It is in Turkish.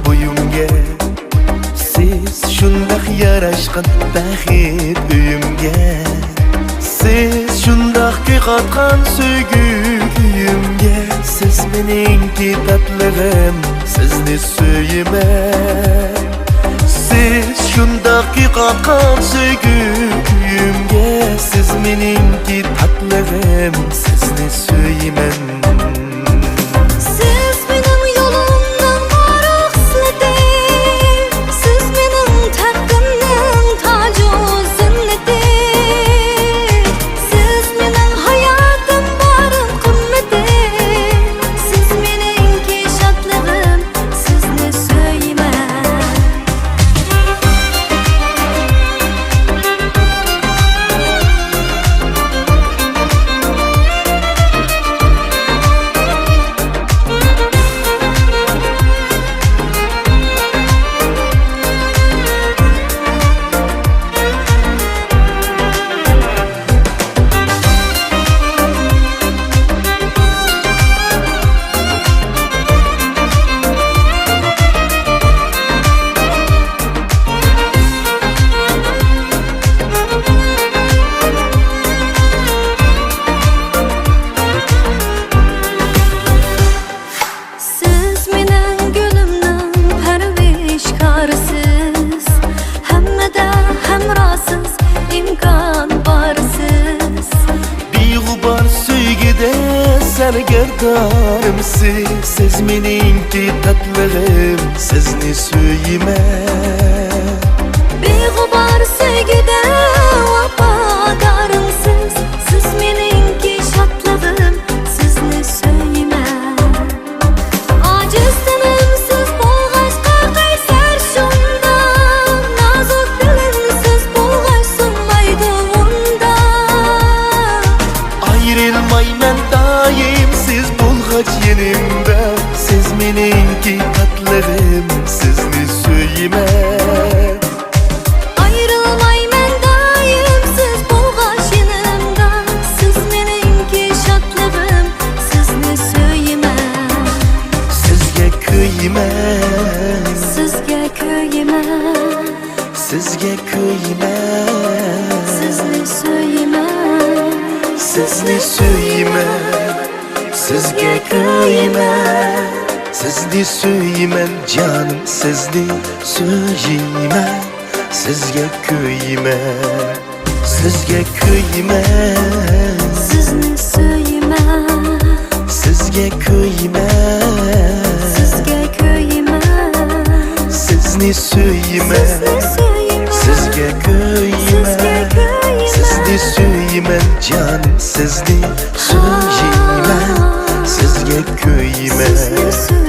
boyumga. Siz shundaq yarashgan baxit uyimga. Siz shundaq kuyqatgan sevgi uyimga. Siz mening tatligim, sizni suyman. Siz shundaq kuyqatgan sevgi uyimga. Siz mening tatligim, sizni suyman. Sergardarım siz meningki tatligim, sizni suyman. Beg'ubar sevgida vafodarim siz meningki shodligim, sizni suyman. Ojiz dilim siz bo'lg'achqa qaysar shunda, nozik dilim siz bo'lg'ach sunmaydi unda. Ayrılmayman daim siz bo'lg'ach yenimda. Siz meningki tatligim, sizni suyman. Ayrılmayman daim siz bo'lg'ach yenimda. Siz meningki shodligim, sizni suyman. Sizga kuyman, Sizga kuyman, sizga kuyman. sizni suyman. Sizni suyman, sizga kuyman. Sizni suyman canım, sizni suyman. Sizga kuyman, sizga kuyman. Sizni suyman, Sizga kuyman, sizga kuyman. sizni suyman. Sizga kuyman, sizni suyman canım, sizni suyman. Sizga kuyman.